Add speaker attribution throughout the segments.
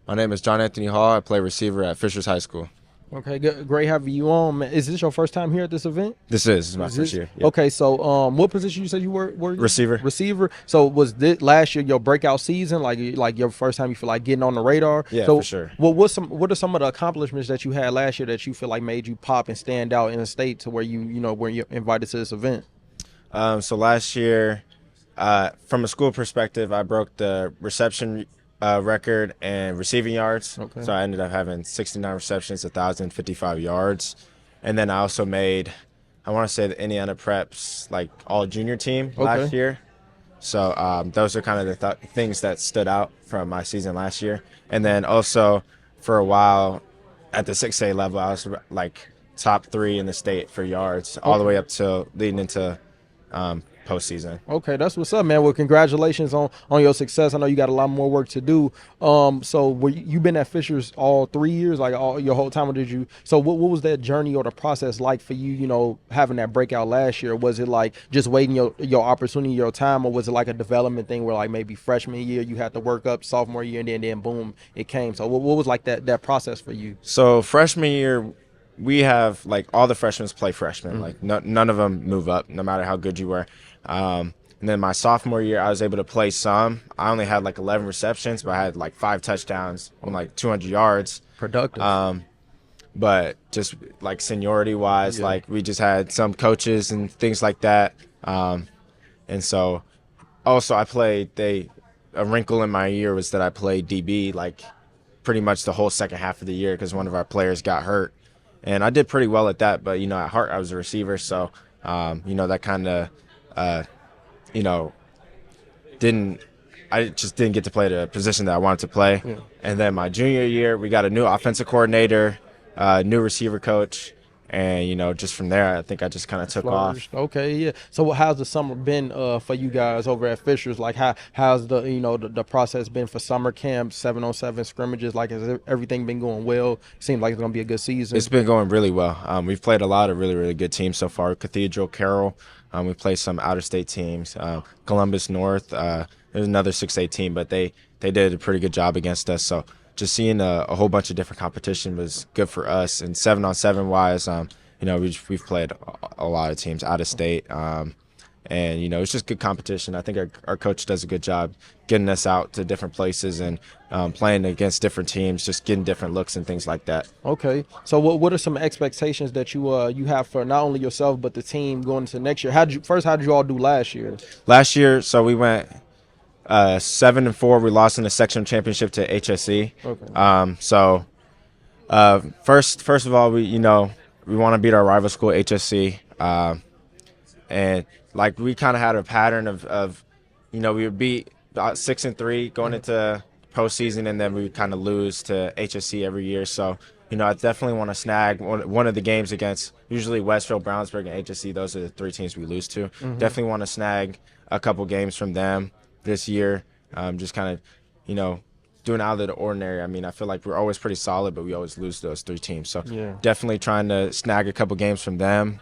Speaker 1: My name is JonAnthony Hall. I play receiver at Fishers High School.
Speaker 2: Okay, good, great having you on, man. Is this your first time here at this event?
Speaker 1: This is my
Speaker 2: Is
Speaker 1: first
Speaker 2: this
Speaker 1: year. Yep.
Speaker 2: okay? So, what position you said you were you?
Speaker 1: Receiver.
Speaker 2: Receiver. So, was this last year your breakout season? Like your first time you feel like getting on the radar?
Speaker 1: Yeah, for
Speaker 2: So,
Speaker 1: sure.
Speaker 2: what are some of the accomplishments that you had last year that you feel like made you pop and stand out in the state to where where you're invited to this event?
Speaker 1: So last year, from a school perspective, I broke the reception record and receiving yards.
Speaker 2: Okay.
Speaker 1: So I ended up having 69 receptions, 1,055 yards. And then I also made, I want to say the Indiana Preps, like all junior team last
Speaker 2: Okay.
Speaker 1: year. So those are kind of the things that stood out from my season last year. And then also for a while at the 6A level, I was like top 3 in the state for yards, all the
Speaker 2: Okay.
Speaker 1: way up to leading into postseason.
Speaker 2: Okay, that's what's up, man. Well, congratulations on your success. I know you got a lot more work to do. So you been at Fishers all 3 years, like all your whole time, or did you? So what was that journey or the process like for you? Having that breakout last year, was it like just waiting your opportunity, your time, or was it like a development thing where like maybe freshman year you had to work up, sophomore year, and then boom, it came. So what was like that process for you?
Speaker 1: So freshman year, we have like all the freshmen play freshmen. Like none of them move up, no matter how good you were. And then my sophomore year, I was able to play some. I only had like 11 receptions, but I had like 5 touchdowns and like 200 yards.
Speaker 2: Productive.
Speaker 1: But just like seniority wise,
Speaker 2: Yeah.
Speaker 1: like we just had some coaches and things like that. And so also I played a wrinkle in my year was that I played DB like pretty much the whole second half of the year because one of our players got hurt. And I did pretty well at that, but at heart I was a receiver, so that kind of you know didn't I just didn't get to play the position that I wanted to play.
Speaker 2: Yeah.
Speaker 1: And then my junior year, we got a new offensive coordinator, new receiver coach, and just from there, I think I just kind of took off.
Speaker 2: Flourished. Okay, yeah. So how's the summer been for you guys over at Fishers? Like how's the process been for summer camps, 7-on-7 scrimmages? Like has everything been going well? Seems like it's gonna be a good season.
Speaker 1: It's been going really well. We've played a lot of really, really good teams so far. Cathedral, Carroll. We played some out-of-state teams. Columbus North. There's another 6A team, but they did a pretty good job against us. So just seeing a whole bunch of different competition was good for us. And 7-on-7 wise, we've played a lot of teams out of state. And it's just good competition. I think our coach does a good job getting us out to different places and playing against different teams, just getting different looks and things like that.
Speaker 2: Okay. So what are some expectations that you have for not only yourself but the team going into next year? How did you all do last year?
Speaker 1: Last year, so we went 7-4. We lost in the section championship to HSE.
Speaker 2: Okay.
Speaker 1: First of all, we want to beat our rival school HSC, and like we kind of had a pattern of we would beat about 6-3 going into postseason, and then we would kind of lose to HSC every year. So I definitely want to snag one of the games against usually Westfield, Brownsburg, and HSC. Those are the 3 teams we lose to. Definitely want to snag a couple games from them this year. Just kind of doing out of the ordinary. I mean, I feel like we're always pretty solid, but we always lose those 3 teams. So
Speaker 2: Yeah.
Speaker 1: definitely trying to snag a couple games from them,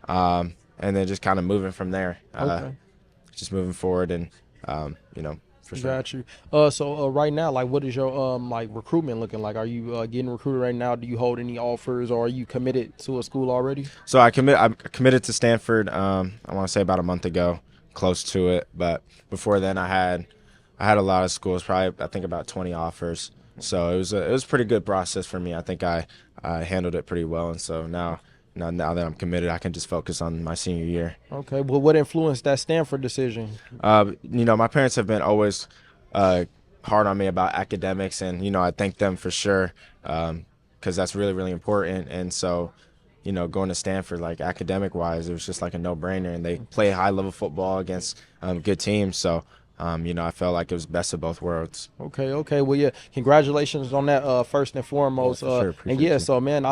Speaker 1: and then just kind of moving from there.
Speaker 2: Okay.
Speaker 1: Just moving forward, and for sure.
Speaker 2: Got you. So right now, like, what is your like recruitment looking like? Are you getting recruited right now? Do you hold any offers, or are you committed to a school already?
Speaker 1: So I'm committed to Stanford. I want to say about a month ago, close to it. But before then, I had a lot of schools, probably I think about 20 offers. So it was a pretty good process for me. I think I handled it pretty well, and so now that I'm committed, I can just focus on my senior year.
Speaker 2: Okay. Well, what influenced that Stanford decision?
Speaker 1: My parents have been always hard on me about academics, and I thank them for sure, because that's really, really important. And so going to Stanford, like academic wise, it was just like a no-brainer, and they play high-level football against good teams. So I felt like it was best of both worlds.
Speaker 2: Okay, okay. Well, yeah, congratulations on that, first and foremost.
Speaker 1: Yeah, for sure.
Speaker 2: And
Speaker 1: Appreciate
Speaker 2: yeah,
Speaker 1: you.
Speaker 2: so man,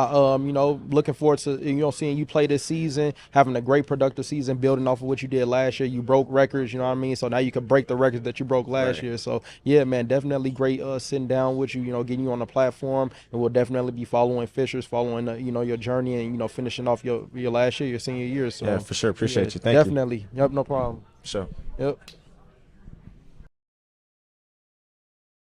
Speaker 2: looking forward to seeing you play this season, having a great productive season, building off of what you did last year. You broke records, you know what I mean. So now you can break the records that you broke last
Speaker 1: Right.
Speaker 2: year. So yeah, man, definitely great sitting down with you, getting you on the platform, and we'll definitely be following Fishers, following your journey, and finishing off your last year, your senior year. So
Speaker 1: Yeah, for sure.
Speaker 2: yeah,
Speaker 1: Appreciate you. Thank you.
Speaker 2: definitely. Yep, no problem.
Speaker 1: Sure.
Speaker 2: Yep.